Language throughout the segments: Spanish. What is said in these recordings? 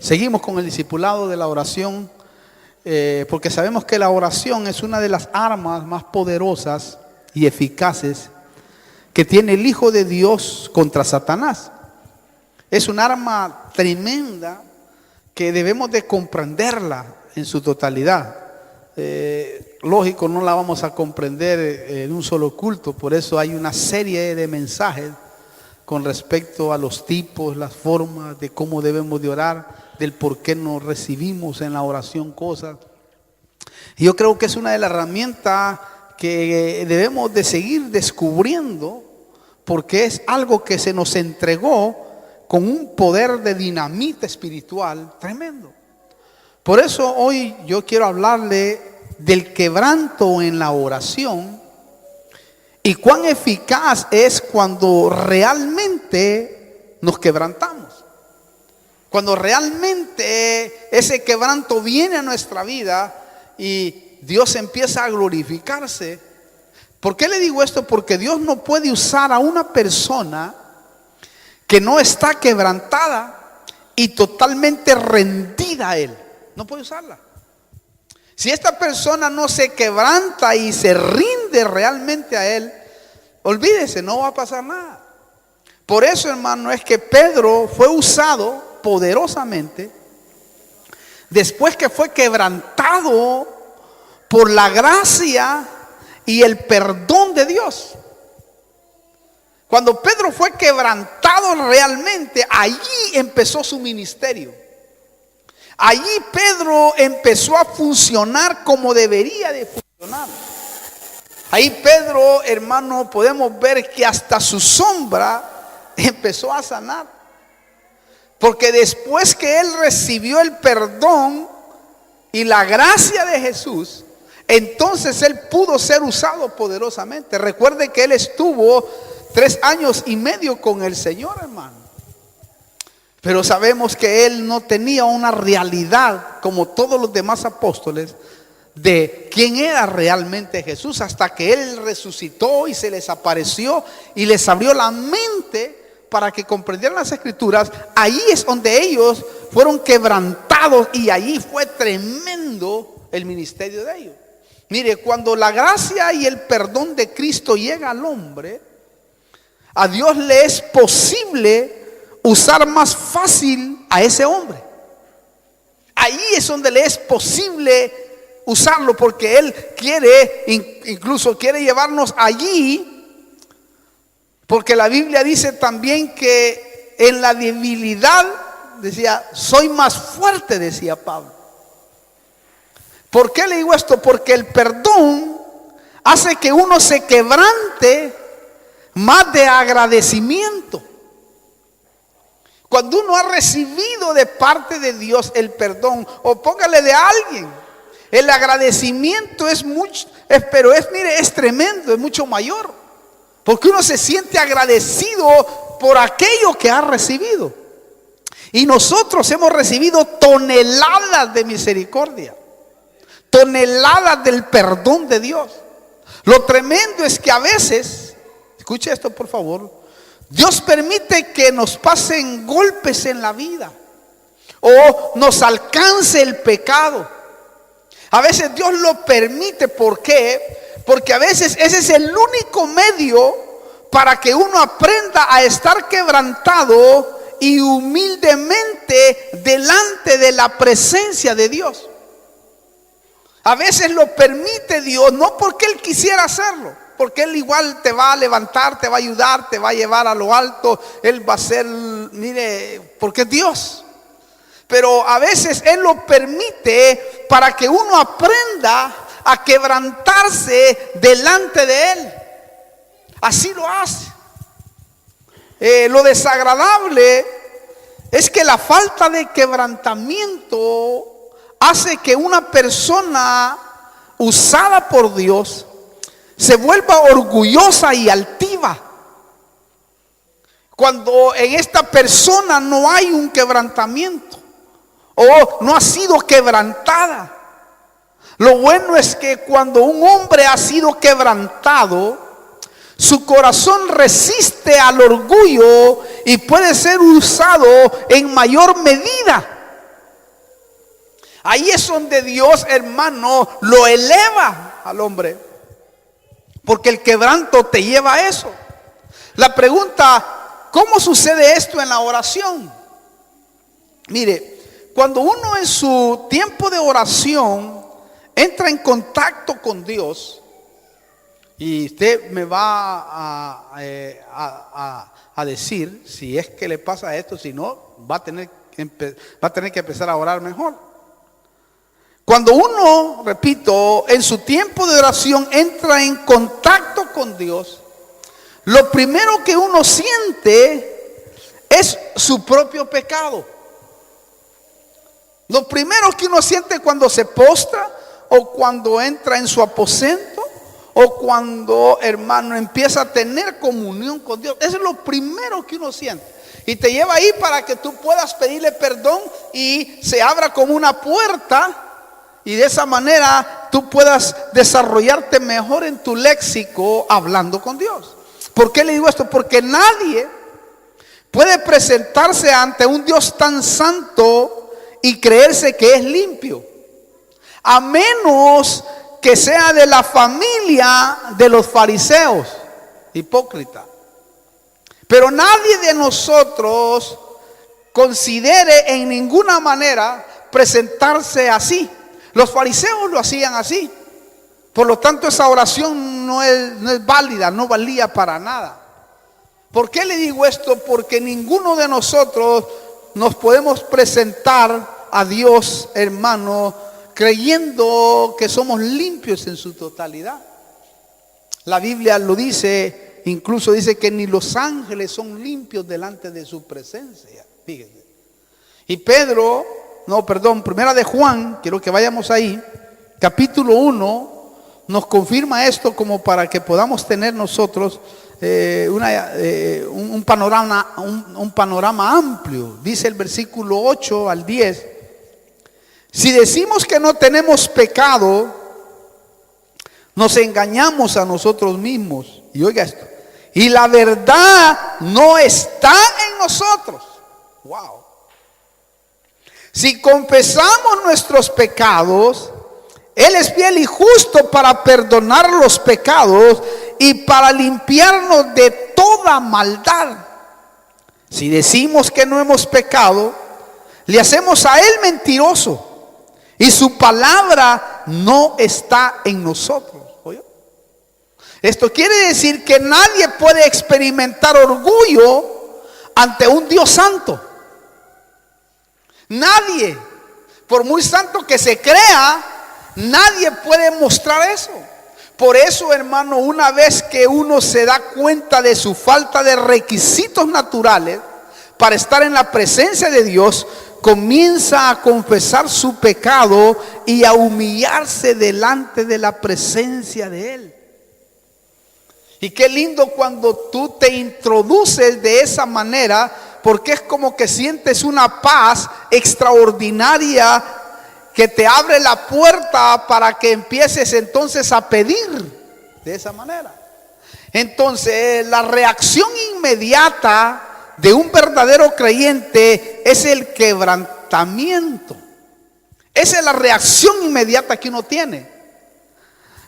Seguimos con el discipulado de la oración, porque sabemos que la oración es una de las armas más poderosas y eficaces que tiene el Hijo de Dios contra Satanás. Es un arma tremenda que debemos de comprenderla en su totalidad. Lógico, no la vamos a comprender en un solo culto, por eso hay una serie de mensajes con respecto a los tipos, las formas de cómo debemos de orar, del por qué nos recibimos en la oración cosas. Y yo creo que es una de las herramientas que debemos de seguir descubriendo, porque es algo que se nos entregó con un poder de dinamita espiritual tremendo. Por eso hoy yo quiero hablarle del quebranto en la oración y cuán eficaz es cuando realmente nos quebrantamos. Cuando realmente ese quebranto viene a nuestra vida y Dios empieza a glorificarse. ¿Por qué le digo esto? Porque Dios no puede usar a una persona que no está quebrantada y totalmente rendida a Él. No puede usarla. Si esta persona no se quebranta y se rinde realmente a Él, olvídese, no va a pasar nada. Por eso, hermano, es que Pedro fue usado poderosamente después que fue quebrantado por la gracia y el perdón de Dios. Cuando Pedro fue quebrantado realmente, allí empezó su ministerio. Allí Pedro empezó a funcionar como debería de funcionar. Ahí Pedro, hermano, podemos ver que hasta su sombra empezó a sanar. Porque después que él recibió el perdón y la gracia de Jesús, entonces él pudo ser usado poderosamente. Recuerde que él estuvo 3 años y medio con el Señor, hermano. Pero sabemos que él no tenía una realidad como todos los demás apóstoles de quién era realmente Jesús, hasta que él resucitó y se les apareció y les abrió la mente para que comprendieran las escrituras. Ahí es donde ellos fueron quebrantados y allí fue tremendo el ministerio de ellos. Mire, cuando la gracia y el perdón de Cristo llega al hombre, a Dios le es posible usar más fácil a ese hombre. Ahí es donde le es posible usarlo, porque Él quiere, incluso quiere llevarnos allí, porque la Biblia dice también que en la debilidad, decía, soy más fuerte, decía Pablo. ¿Por qué le digo esto? Porque el perdón hace que uno se quebrante más de agradecimiento. Cuando uno ha recibido de parte de Dios el perdón, o póngale de alguien, el agradecimiento es mucho, pero es tremendo, es mucho mayor. Porque uno se siente agradecido por aquello que ha recibido. Y nosotros hemos recibido toneladas de misericordia, toneladas del perdón de Dios. Lo tremendo es que a veces, escuche esto por favor, Dios permite que nos pasen golpes en la vida o nos alcance el pecado. A veces Dios lo permite. ¿Por qué? Porque a veces ese es el único medio para que uno aprenda a estar quebrantado y humildemente delante de la presencia de Dios. A veces lo permite Dios, no porque Él quisiera hacerlo, porque Él igual te va a levantar, te va a ayudar, te va a llevar a lo alto. Él va a ser, mire, porque es Dios. Pero a veces Él lo permite para que uno aprenda a quebrantarse delante de Él. Así lo hace. Lo desagradable es que la falta de quebrantamiento hace que una persona usada por Dios se vuelva orgullosa y altiva. Cuando en esta persona no hay un quebrantamiento o no ha sido quebrantada. Lo bueno es que cuando un hombre ha sido quebrantado, su corazón resiste al orgullo y puede ser usado en mayor medida. Ahí es donde Dios, hermano, lo eleva al hombre. Porque el quebranto te lleva a eso. La pregunta, ¿cómo sucede esto en la oración? Mire, cuando uno en su tiempo de oración entra en contacto con Dios, y usted me va a decir si es que le pasa esto, si no, va a tener que empezar a orar mejor. Cuando uno, repito, en su tiempo de oración entra en contacto con Dios, lo primero que uno siente es su propio pecado. Lo primero que uno siente cuando se postra o cuando entra en su aposento o cuando, hermano, empieza a tener comunión con Dios. Eso es lo primero que uno siente. Y te lleva ahí para que tú puedas pedirle perdón y se abra como una puerta. Y de esa manera tú puedas desarrollarte mejor en tu léxico hablando con Dios. ¿Por qué le digo esto? Porque nadie puede presentarse ante un Dios tan santo y creerse que es limpio, a menos que sea de la familia de los fariseos, hipócrita. Pero nadie de nosotros considere en ninguna manera presentarse así. Los fariseos lo hacían así. Por lo tanto, esa oración no es válida, no valía para nada. ¿Por qué le digo esto? Porque ninguno de nosotros nos podemos presentar a Dios, hermano, creyendo que somos limpios en su totalidad. La Biblia lo dice, incluso dice que ni los ángeles son limpios delante de su presencia. Fíjense. Y primera de Juan, quiero que vayamos ahí, capítulo 1, nos confirma esto como para que podamos tener nosotros un panorama amplio. Dice el versículo 8 al 10, si decimos que no tenemos pecado, nos engañamos a nosotros mismos. Y oiga esto, y la verdad no está en nosotros. Wow. Si confesamos nuestros pecados, Él es fiel y justo para perdonar los pecados y para limpiarnos de toda maldad. Si decimos que no hemos pecado, le hacemos a Él mentiroso y su palabra no está en nosotros. ¿Oye? Esto quiere decir que nadie puede experimentar orgullo ante un Dios santo. Nadie, por muy santo que se crea, nadie puede mostrar eso. Por eso, hermano, una vez que uno se da cuenta de su falta de requisitos naturales para estar en la presencia de Dios, comienza a confesar su pecado y a humillarse delante de la presencia de Él. Y qué lindo cuando tú te introduces de esa manera, porque es como que sientes una paz extraordinaria que te abre la puerta para que empieces entonces a pedir de esa manera. Entonces, la reacción inmediata de un verdadero creyente es el quebrantamiento. Esa es la reacción inmediata que uno tiene.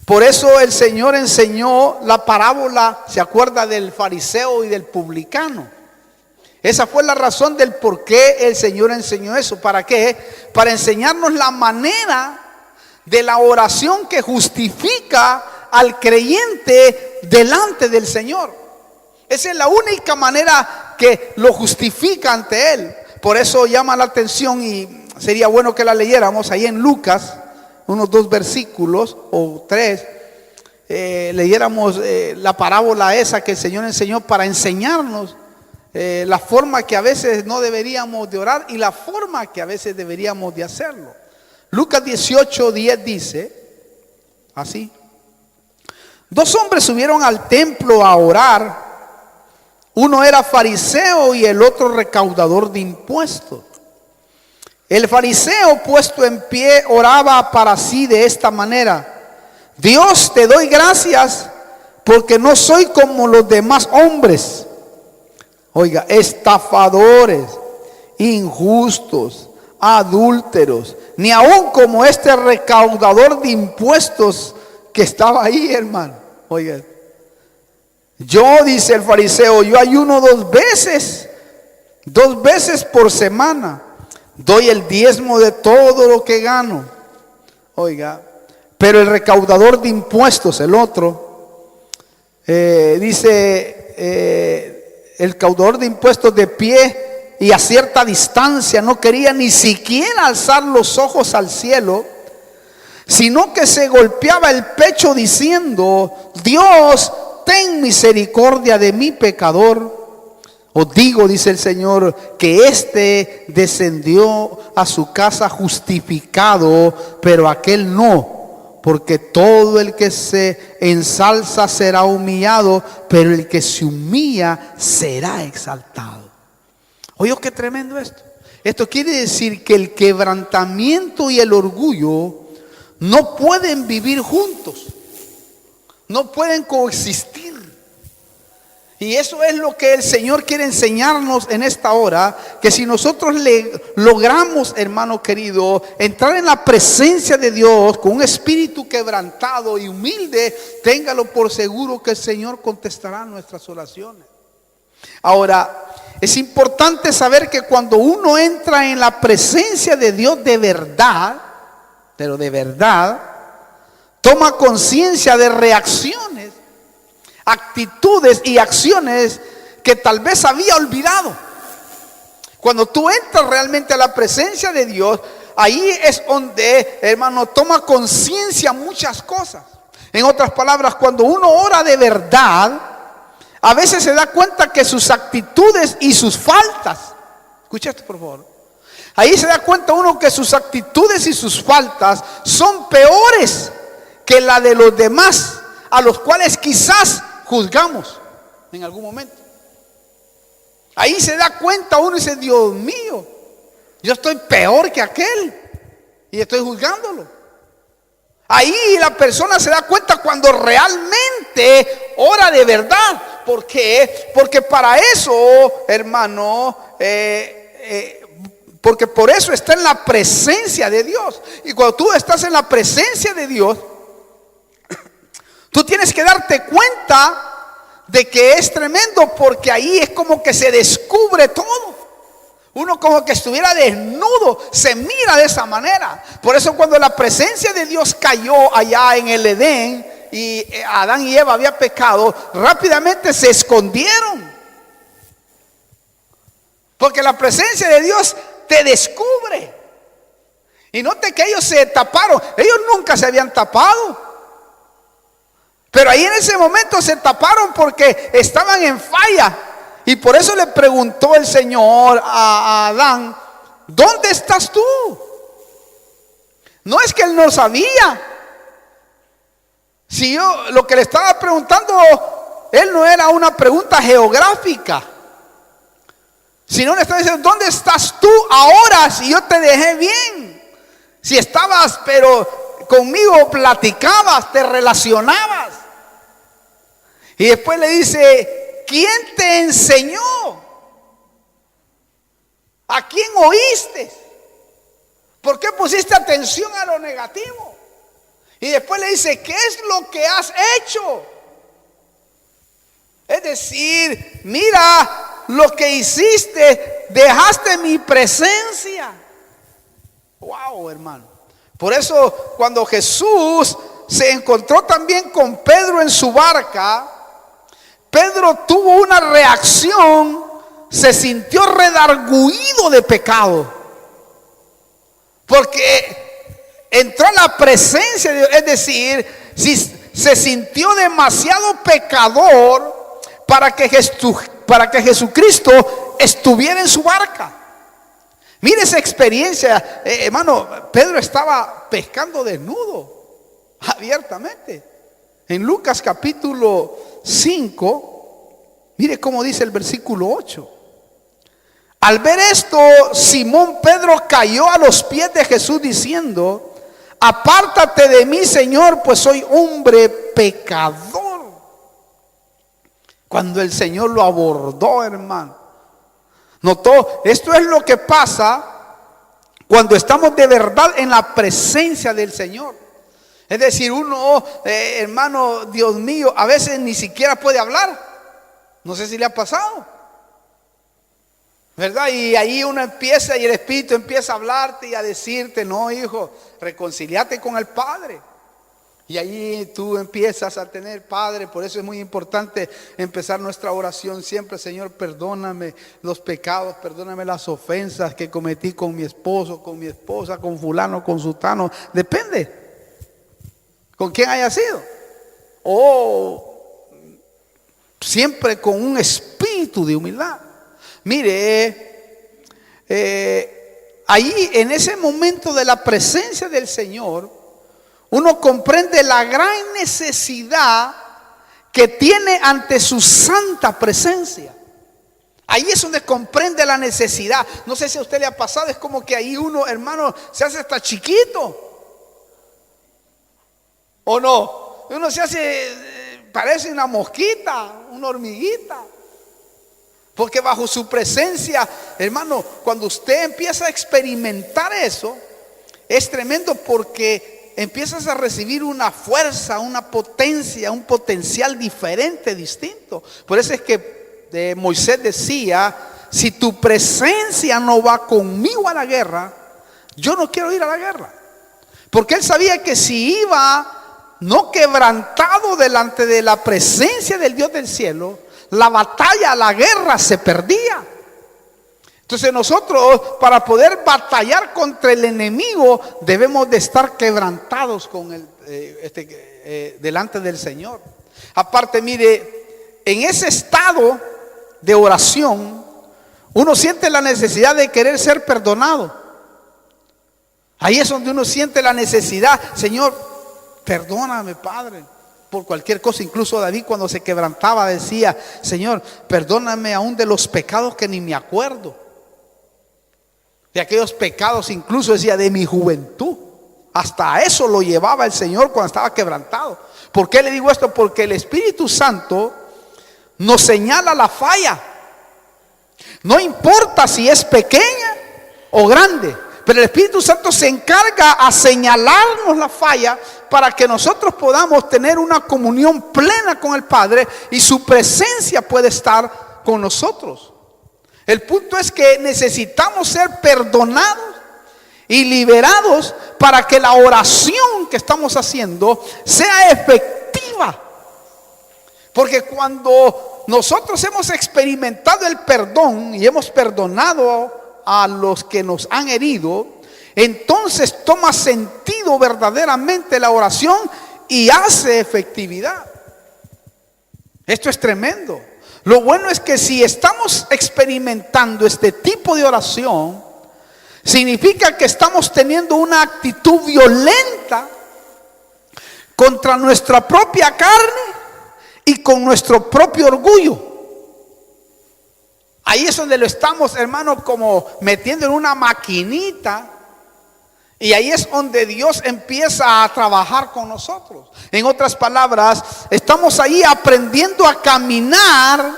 Por eso el Señor enseñó la parábola, ¿se acuerda del fariseo y del publicano? Esa fue la razón del por qué el Señor enseñó eso. ¿Para qué? Para enseñarnos la manera de la oración que justifica al creyente delante del Señor. Esa es la única manera que lo justifica ante Él. Por eso llama la atención y sería bueno que la leyéramos ahí en Lucas, unos 2 versículos o 3. Leyéramos la parábola esa que el Señor enseñó para enseñarnos la forma que a veces no deberíamos de orar y la forma que a veces deberíamos de hacerlo. Lucas 18:10 dice así: 2 hombres subieron al templo a orar. Uno era fariseo y el otro recaudador de impuestos. El fariseo, puesto en pie, oraba para sí de esta manera: Dios, te doy gracias porque no soy como los demás hombres, oiga, estafadores, injustos, adúlteros, ni aun como este recaudador de impuestos que estaba ahí, hermano. Oiga, yo, dice el fariseo, yo ayuno 2 veces por semana, doy el diezmo de todo lo que gano. Oiga, pero el recaudador de impuestos, el otro, dice, el recaudador de impuestos de pie y a cierta distancia no quería ni siquiera alzar los ojos al cielo, sino que se golpeaba el pecho diciendo: Dios, ten misericordia de mi pecador. Os digo, dice el Señor, que éste descendió a su casa justificado, pero aquel no, porque todo el que se ensalza será humillado, pero el que se humilla será exaltado. Oye, qué tremendo esto. Esto quiere decir que el quebrantamiento y el orgullo no pueden vivir juntos, no pueden coexistir. Y eso es lo que el Señor quiere enseñarnos en esta hora, que si nosotros logramos, hermano querido, entrar en la presencia de Dios con un espíritu quebrantado y humilde, téngalo por seguro que el Señor contestará nuestras oraciones. Ahora, es importante saber que cuando uno entra en la presencia de Dios de verdad, pero de verdad, toma conciencia de reacciones, actitudes y acciones que tal vez había olvidado. Cuando tú entras realmente a la presencia de Dios, ahí es donde, hermano, toma conciencia muchas cosas. En otras palabras, cuando uno ora de verdad, a veces se da cuenta que sus actitudes y sus faltas, escucha esto por favor, ahí se da cuenta uno que sus actitudes y sus faltas son peores que la de los demás, a los cuales quizás juzgamos en algún momento. Ahí se da cuenta uno y dice: Dios mío, yo estoy peor que aquel y estoy juzgándolo. Ahí la persona se da cuenta cuando realmente ora de verdad. ¿Por qué? Porque para eso, hermano, porque por eso está en la presencia de Dios. Y cuando tú estás en la presencia de Dios, tú tienes que darte cuenta de que es tremendo, porque ahí es como que se descubre todo. Uno como que estuviera desnudo, se mira de esa manera. Por eso cuando la presencia de Dios cayó allá en el Edén y Adán y Eva habían pecado, rápidamente se escondieron. Porque la presencia de Dios te descubre. Y note que ellos se taparon. Ellos nunca se habían tapado. Pero ahí en ese momento se taparon porque estaban en falla. Y por eso le preguntó el Señor a Adán: ¿dónde estás tú? No es que él no sabía. Si yo lo que le estaba preguntando, él no era una pregunta geográfica, sino le estaba diciendo: ¿dónde estás tú ahora si yo te dejé bien? Si estabas, pero conmigo platicabas, te relacionabas. Y después le dice: ¿quién te enseñó? ¿A quién oíste? ¿Por qué pusiste atención a lo negativo? Y después le dice: ¿qué es lo que has hecho? Es decir, mira lo que hiciste, dejaste mi presencia. Wow, hermano. Por eso cuando Jesús se encontró también con Pedro en su barca, Pedro tuvo una reacción, se sintió redarguido de pecado, porque entró a la presencia de Dios. Es decir, si se sintió demasiado pecador para que Jesucristo estuviera en su barca. Mire esa experiencia, hermano. Pedro estaba pescando desnudo, abiertamente. En Lucas capítulo 5, mire cómo dice el versículo 8. Al ver esto, Simón Pedro cayó a los pies de Jesús diciendo: apártate de mí, Señor, pues soy hombre pecador. Cuando el Señor lo abordó, hermano, notó, esto es lo que pasa Cuando estamos de verdad en la presencia del Señor. Es decir, uno, hermano, Dios mío, a veces ni siquiera puede hablar. No sé si le ha pasado, ¿verdad? Y ahí uno empieza y el Espíritu empieza a hablarte y a decirte: no, hijo, reconciliate con el Padre. Y ahí tú empiezas a tener, Padre. Por eso es muy importante empezar nuestra oración siempre: Señor, perdóname los pecados, perdóname las ofensas que cometí con mi esposo, con mi esposa, con fulano, con sutano. Depende con quién haya sido. O siempre con un espíritu de humildad. Mire, ahí en ese momento de la presencia del Señor, uno comprende la gran necesidad que tiene ante su santa presencia. Ahí es donde comprende la necesidad. No sé si a usted le ha pasado, es como que ahí uno, hermano, se hace hasta chiquito. ¿O no? Uno se hace, parece una mosquita, una hormiguita. Porque bajo su presencia, hermano, cuando usted empieza a experimentar eso, es tremendo, porque empiezas a recibir una fuerza, una potencia, un potencial diferente, distinto. Por eso es que Moisés decía: si tu presencia no va conmigo a la guerra, yo no quiero ir a la guerra. Porque él sabía que si iba no quebrantado delante de la presencia del Dios del cielo, la batalla, la guerra se perdía. Entonces nosotros, para poder batallar contra el enemigo, debemos de estar quebrantados con delante del Señor. Aparte, mire, en ese estado de oración, uno siente la necesidad de querer ser perdonado. Ahí es donde uno siente la necesidad: Señor, perdóname, Padre, por cualquier cosa. Incluso David, cuando se quebrantaba, decía: Señor, perdóname aún de los pecados que ni me acuerdo. De aquellos pecados, incluso decía, de mi juventud. Hasta eso lo llevaba el Señor cuando estaba quebrantado. ¿Por qué le digo esto? Porque el Espíritu Santo nos señala la falla. No importa si es pequeña o grande, pero el Espíritu Santo se encarga a señalarnos la falla para que nosotros podamos tener una comunión plena con el Padre y su presencia puede estar con nosotros. El punto es que necesitamos ser perdonados y liberados para que la oración que estamos haciendo sea efectiva. Porque cuando nosotros hemos experimentado el perdón y hemos perdonado a los que nos han herido, entonces toma sentido verdaderamente la oración y hace efectividad. Esto es tremendo. Lo bueno es que si estamos experimentando este tipo de oración, significa que estamos teniendo una actitud violenta contra nuestra propia carne y con nuestro propio orgullo. Ahí es donde lo estamos, hermano, como metiendo en una maquinita. Y ahí es donde Dios empieza a trabajar con nosotros. En otras palabras, estamos ahí aprendiendo a caminar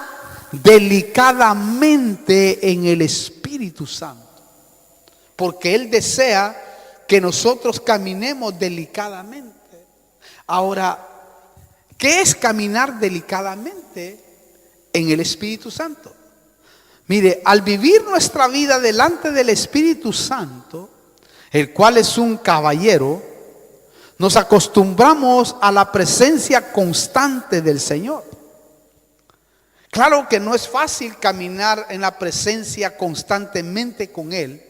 delicadamente en el Espíritu Santo. Porque Él desea que nosotros caminemos delicadamente. Ahora, ¿qué es caminar delicadamente en el Espíritu Santo? Mire, al vivir nuestra vida delante del Espíritu Santo, el cual es un caballero, nos acostumbramos a la presencia constante del Señor. Claro que no es fácil caminar en la presencia constantemente con Él,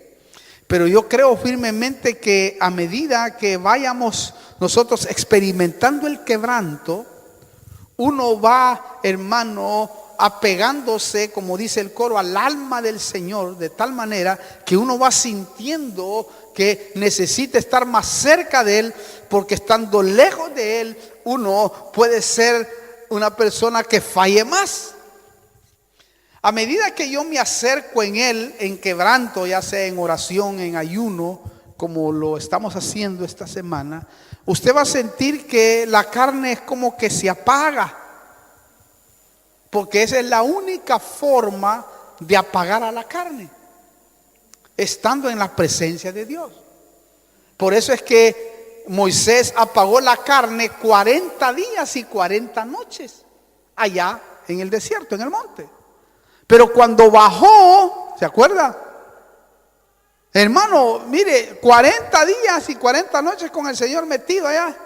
pero yo creo firmemente que a medida que vayamos nosotros experimentando el quebranto, uno va, hermano, apegándose, como dice el coro, al alma del Señor, de tal manera que uno va sintiendo que necesita estar más cerca de Él, porque estando lejos de Él, uno puede ser una persona que falle más. A medida que yo me acerco en Él, en quebranto, ya sea en oración, en ayuno, como lo estamos haciendo esta semana, usted va a sentir que la carne es como que se apaga. Porque esa es la única forma de apagar a la carne. estando en la presencia de Dios. Por eso es que Moisés apagó la carne 40 días y 40 noches allá en el desierto, en el monte. Pero cuando bajó, ¿se acuerda? Hermano, mire, 40 días y 40 noches con el Señor metido allá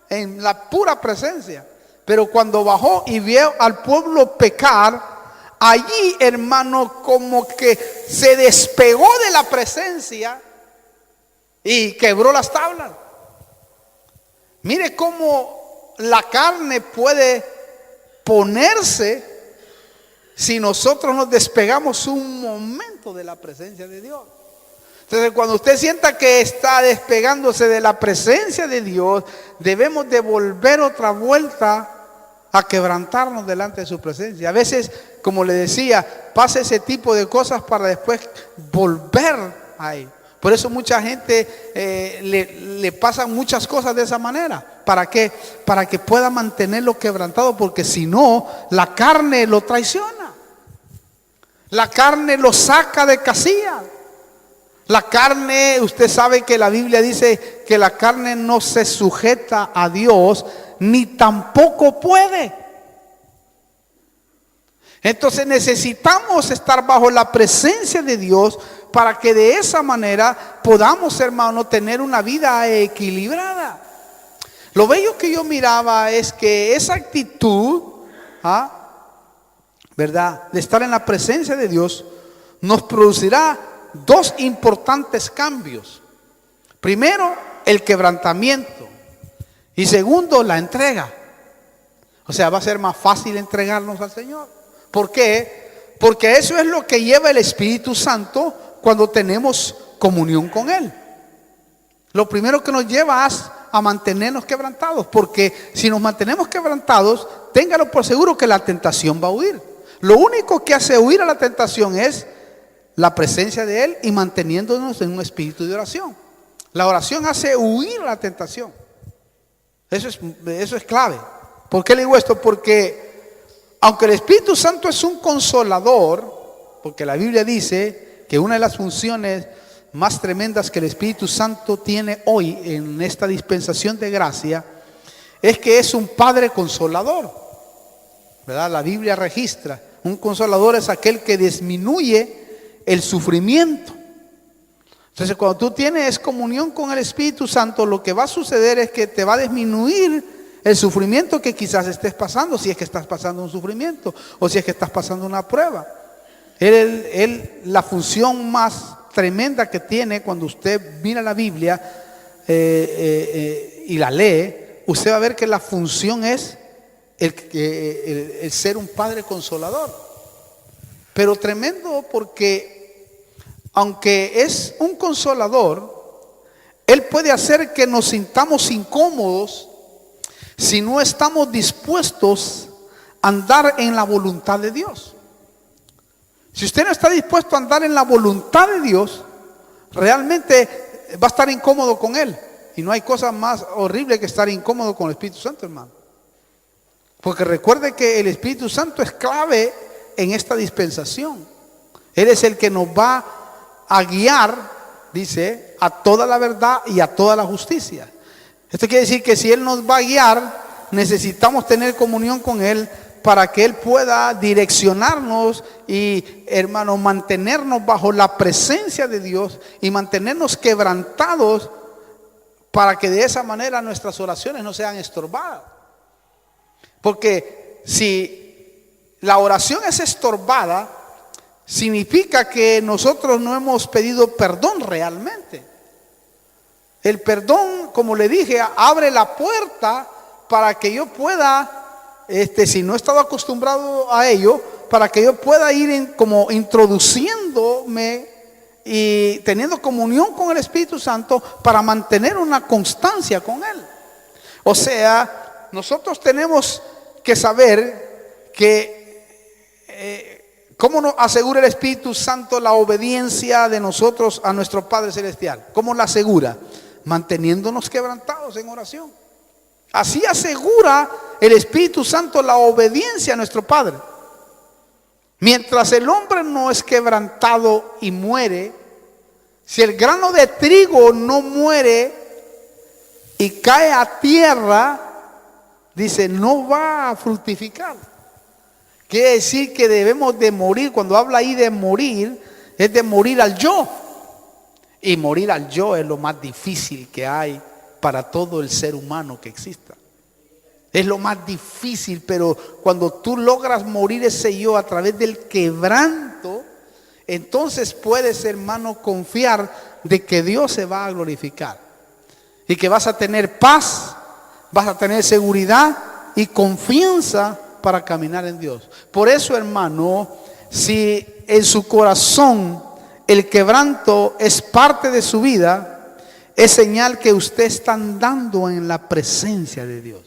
en la pura presencia. Pero cuando bajó y vio al pueblo pecar, allí, hermano, como que se despegó de la presencia y quebró las tablas. Mire cómo la carne puede ponerse si nosotros nos despegamos un momento de la presencia de Dios. Entonces, cuando usted sienta que está despegándose de la presencia de Dios, debemos de volver otra vuelta a quebrantarnos delante de su presencia. A veces, como le decía, pasa ese tipo de cosas para después volver ahí. Por eso mucha gente le pasan muchas cosas de esa manera. ¿Para qué? Para que pueda mantenerlo quebrantado, porque si no, la carne lo traiciona. La carne lo saca de casilla. La carne, usted sabe que la Biblia dice que la carne no se sujeta a Dios, ni tampoco puede. Entonces necesitamos estar bajo la presencia de Dios para que de esa manera podamos, hermano, tener una vida equilibrada. Lo bello que yo miraba es que esa actitud, ¿verdad?, de estar en la presencia de Dios nos producirá dos importantes cambios. Primero, el quebrantamiento, y segundo, la entrega. O sea, va a ser más fácil entregarnos al Señor. ¿Por qué? Porque eso es lo que lleva el Espíritu Santo cuando tenemos comunión con Él. Lo primero que nos lleva es a mantenernos quebrantados, porque si nos mantenemos quebrantados, téngalo por seguro que la tentación va a huir. Lo único que hace huir a la tentación es la presencia de Él y manteniéndonos en un espíritu de oración. La oración hace huir a la tentación. Eso es clave. ¿Por qué le digo esto? Porque aunque el Espíritu Santo es un consolador, porque la Biblia dice que una de las funciones más tremendas que el Espíritu Santo tiene hoy en esta dispensación de gracia es que es un Padre consolador, ¿verdad? La Biblia registra, un consolador es aquel que disminuye el sufrimiento. Entonces, cuando tú tienes comunión con el Espíritu Santo, lo que va a suceder es que te va a disminuir el sufrimiento que quizás estés pasando, si es que estás pasando un sufrimiento o si es que estás pasando una prueba. La función más tremenda que tiene cuando usted mira la Biblia y la lee, usted va a ver que la función es el ser un Padre consolador. Pero tremendo, porque aunque es un consolador, Él puede hacer que nos sintamos incómodos si no estamos dispuestos a andar en la voluntad de Dios. Si usted no está dispuesto a andar en la voluntad de Dios, realmente va a estar incómodo con Él. Y no hay cosa más horrible que estar incómodo con el Espíritu Santo, hermano. Porque recuerde que el Espíritu Santo es clave en esta dispensación. Él es el que nos va a guiar, dice, a toda la verdad y a toda la justicia. Esto quiere decir que si Él nos va a guiar, necesitamos tener comunión con Él para que Él pueda direccionarnos y, hermano, mantenernos bajo la presencia de Dios y mantenernos quebrantados para que de esa manera nuestras oraciones no sean estorbadas. Porque si la oración es estorbada, significa que nosotros no hemos pedido perdón realmente. El perdón, como le dije, abre la puerta para que yo pueda, si no he estado acostumbrado a ello, para que yo pueda ir como introduciéndome y teniendo comunión con el Espíritu Santo para mantener una constancia con Él. O sea, nosotros tenemos que saber que ¿cómo nos asegura el Espíritu Santo la obediencia de nosotros a nuestro Padre Celestial? ¿Cómo la asegura? Manteniéndonos quebrantados en oración. Así asegura el Espíritu Santo la obediencia a nuestro Padre. Mientras el hombre no es quebrantado y muere, Si el grano de trigo no muere y cae a tierra, dice, no va a fructificar. Quiere decir que debemos de morir. Cuando habla ahí de morir, es de morir al yo. Y morir al yo es lo más difícil que hay para todo el ser humano que exista. Es lo más difícil, pero cuando tú logras morir ese yo a través del quebranto, entonces puedes, hermano, confiar de que Dios se va a glorificar. Y que vas a tener paz, vas a tener seguridad y confianza para caminar en Dios. Por eso, hermano, si en su corazón el quebranto es parte de su vida, es señal que usted está andando en la presencia de Dios.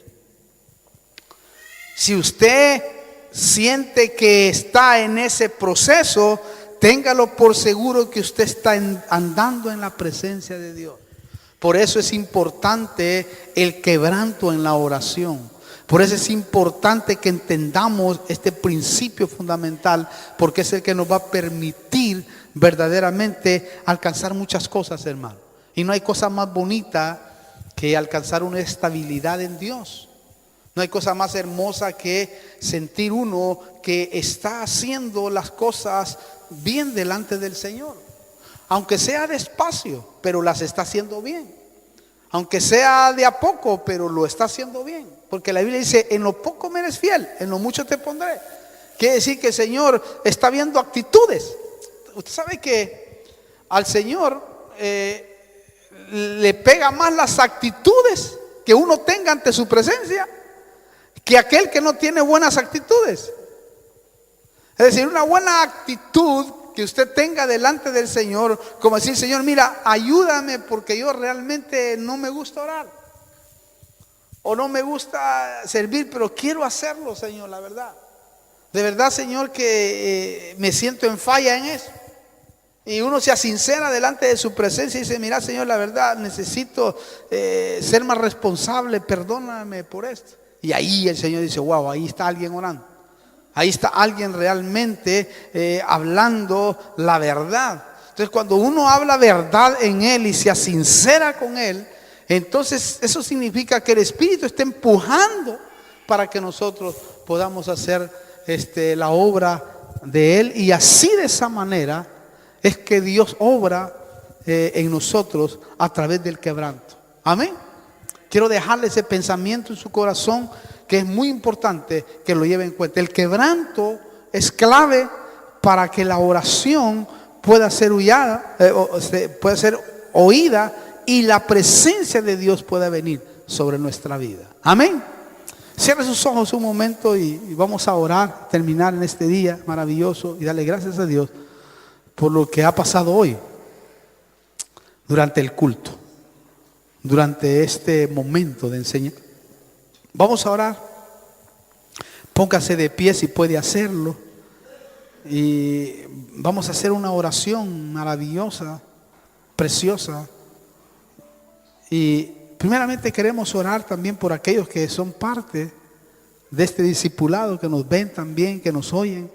Si usted siente que está en ese proceso, téngalo por seguro que usted está andando en la presencia de Dios. Por eso es importante el quebranto en la oración. Por eso es importante que entendamos este principio fundamental, porque es el que nos va a permitir verdaderamente alcanzar muchas cosas, hermano. Y no hay cosa más bonita que alcanzar una estabilidad en Dios. No hay cosa más hermosa que sentir uno que está haciendo las cosas bien delante del Señor. Aunque sea despacio, pero las está haciendo bien. Aunque sea de a poco, pero lo está haciendo bien. Porque la Biblia dice, en lo poco me eres fiel, en lo mucho te pondré. Quiere decir que el Señor está viendo actitudes. Usted sabe que al Señor le pega más las actitudes que uno tenga ante su presencia que aquel que no tiene buenas actitudes. Es decir, una buena actitud que usted tenga delante del Señor, como decir, Señor, mira, ayúdame porque yo realmente no me gusta orar o no me gusta servir, pero quiero hacerlo, Señor, la verdad. De verdad, Señor, que me siento en falla en eso. Y uno se sincera delante de su presencia y dice, mira, Señor, la verdad, necesito ser más responsable, perdóname por esto. Y ahí el Señor dice, wow, ahí está alguien orando. Ahí está alguien realmente hablando la verdad. Entonces, cuando uno habla verdad en Él y se sincera con Él, entonces eso significa que el Espíritu está empujando para que nosotros podamos hacer la obra de Él. Y así, de esa manera, es que Dios obra en nosotros a través del quebranto. Amén. Quiero dejarle ese pensamiento en su corazón, que es muy importante que lo lleve en cuenta. El quebranto es clave para que la oración pueda ser oída y la presencia de Dios pueda venir sobre nuestra vida. Amén. Cierre sus ojos un momento y vamos a orar, terminar en este día maravilloso y darle gracias a Dios por lo que ha pasado hoy durante el culto, durante este momento de enseñanza. Vamos a orar. Póngase de pie si puede hacerlo. Y vamos a hacer una oración maravillosa, preciosa. Y primeramente queremos orar también por aquellos que son parte de este discipulado, que nos ven también, que nos oyen.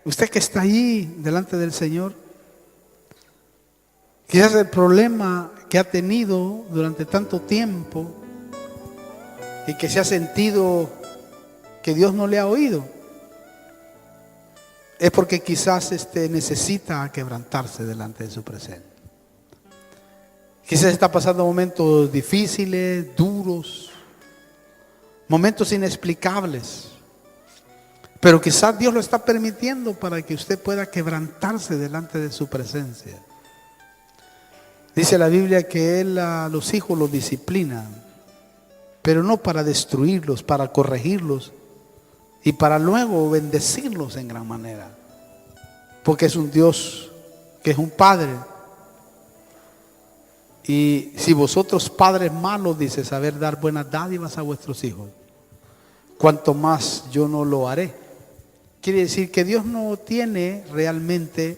Usted que está ahí delante del Señor, quizás el problema que ha tenido durante tanto tiempo y que se ha sentido que Dios no le ha oído, es porque quizás necesita quebrantarse delante de su presencia. Quizás está pasando momentos difíciles, duros, momentos inexplicables, pero quizás Dios lo está permitiendo para que usted pueda quebrantarse delante de su presencia. Dice la Biblia que Él a los hijos los disciplina, pero no para destruirlos, para corregirlos y para luego bendecirlos en gran manera. Porque es un Dios que es un Padre. Y si vosotros, padres malos, dice, saber dar buenas dádivas a vuestros hijos, cuanto más yo no lo haré. Quiere decir que Dios no tiene realmente,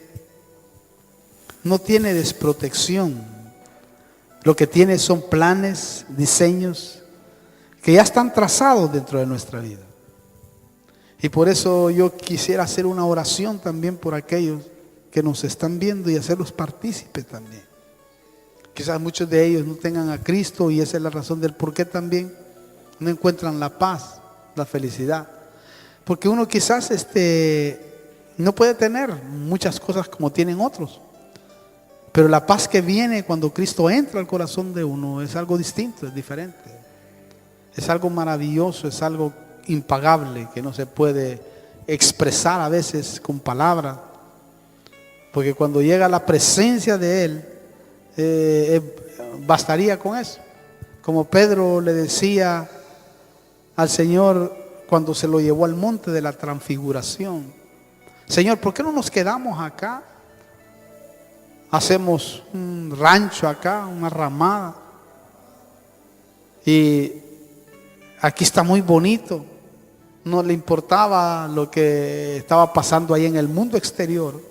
no tiene desprotección. Lo que tiene son planes, diseños que ya están trazados dentro de nuestra vida. Y por eso yo quisiera hacer una oración también por aquellos que nos están viendo y hacerlos partícipes también. Quizás muchos de ellos no tengan a Cristo y esa es la razón del por qué también no encuentran la paz, la felicidad. Porque uno quizás no puede tener muchas cosas como tienen otros. Pero la paz que viene cuando Cristo entra al corazón de uno es algo distinto, es diferente. Es algo maravilloso, es algo impagable que no se puede expresar a veces con palabras. Porque cuando llega la presencia de Él, bastaría con eso. Como Pedro le decía al Señor cuando se lo llevó al monte de la transfiguración: Señor, ¿por qué no nos quedamos acá? Hacemos un rancho acá, una ramada. Y aquí está muy bonito. No le importaba lo que estaba pasando ahí en el mundo exterior.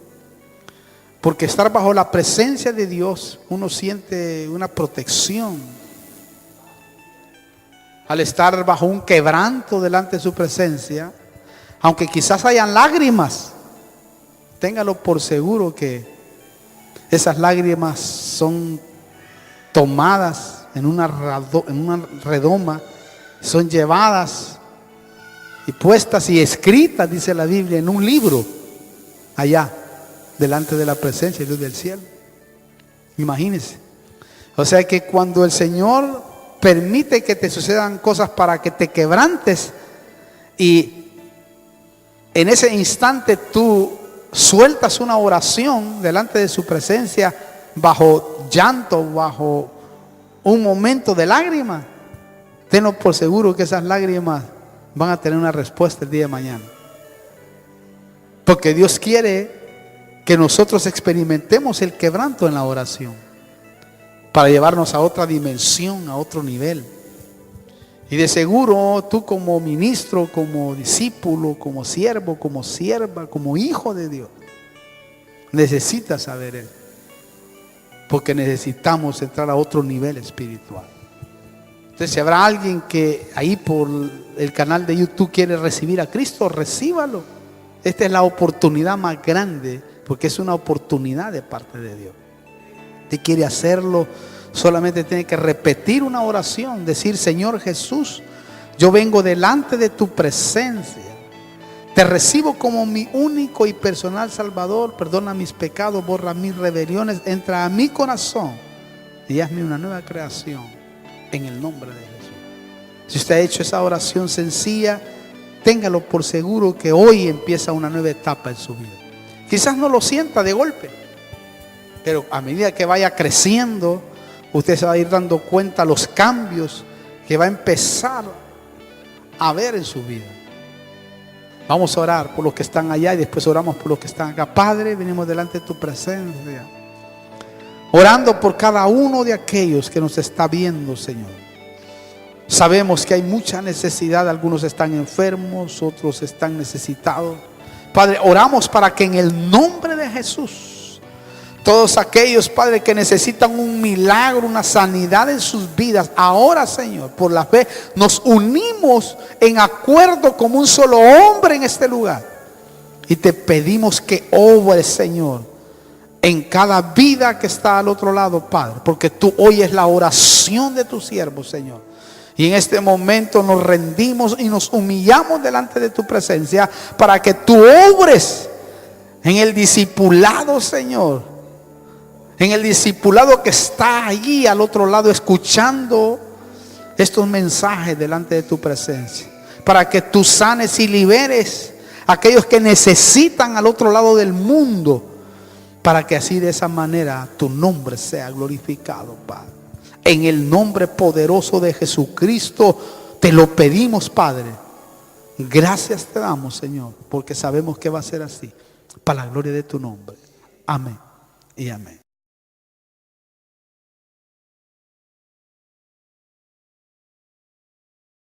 Porque estar bajo la presencia de Dios, uno siente una protección. Al estar bajo un quebranto delante de su presencia, aunque quizás hayan lágrimas, téngalo por seguro que esas lágrimas son tomadas en una redoma, son llevadas y puestas y escritas, dice la Biblia, en un libro allá, delante de la presencia de Dios del cielo. Imagínense. O sea que cuando el Señor permite que te sucedan cosas para que te quebrantes y en ese instante tú sueltas una oración delante de su presencia bajo llanto, bajo un momento de lágrimas, tenlo por seguro que esas lágrimas van a tener una respuesta el día de mañana. Porque Dios quiere que nosotros experimentemos el quebranto en la oración para llevarnos a otra dimensión, a otro nivel. Y de seguro tú como ministro, como discípulo, como siervo, como sierva, como hijo de Dios, necesitas saber eso. Porque necesitamos entrar a otro nivel espiritual. Entonces, si habrá alguien que ahí por el canal de YouTube quiere recibir a Cristo, recíbalo. Esta es la oportunidad más grande, porque es una oportunidad de parte de Dios. Usted quiere hacerlo, solamente tiene que repetir una oración, decir: Señor Jesús, yo vengo delante de tu presencia, te recibo como mi único y personal Salvador, perdona mis pecados, borra mis rebeliones, entra a mi corazón y hazme una nueva creación en el nombre de Jesús. Si usted ha hecho esa oración sencilla, téngalo por seguro que hoy empieza una nueva etapa en su vida. Quizás no lo sienta de golpe, pero a medida que vaya creciendo, usted se va a ir dando cuenta los cambios que va a empezar a ver en su vida. Vamos a orar por los que están allá y después oramos por los que están acá. Padre, venimos delante de tu presencia, orando por cada uno de aquellos que nos está viendo, Señor. Sabemos que hay mucha necesidad, algunos están enfermos, otros están necesitados. Padre, oramos para que en el nombre de Jesús, todos aquellos, Padre, que necesitan un milagro, una sanidad en sus vidas, ahora, Señor, por la fe, nos unimos en acuerdo como un solo hombre en este lugar. Y te pedimos que obres, Señor, en cada vida que está al otro lado, Padre, porque tú oyes la oración de tu siervo, Señor. Y en este momento nos rendimos y nos humillamos delante de tu presencia para que tú obres en el discipulado, Señor. En el discipulado que está allí al otro lado escuchando estos mensajes delante de tu presencia. Para que tú sanes y liberes a aquellos que necesitan al otro lado del mundo. Para que así de esa manera tu nombre sea glorificado, Padre. En el nombre poderoso de Jesucristo te lo pedimos, Padre. Gracias te damos, Señor, porque sabemos que va a ser así. Para la gloria de tu nombre. Amén y amén.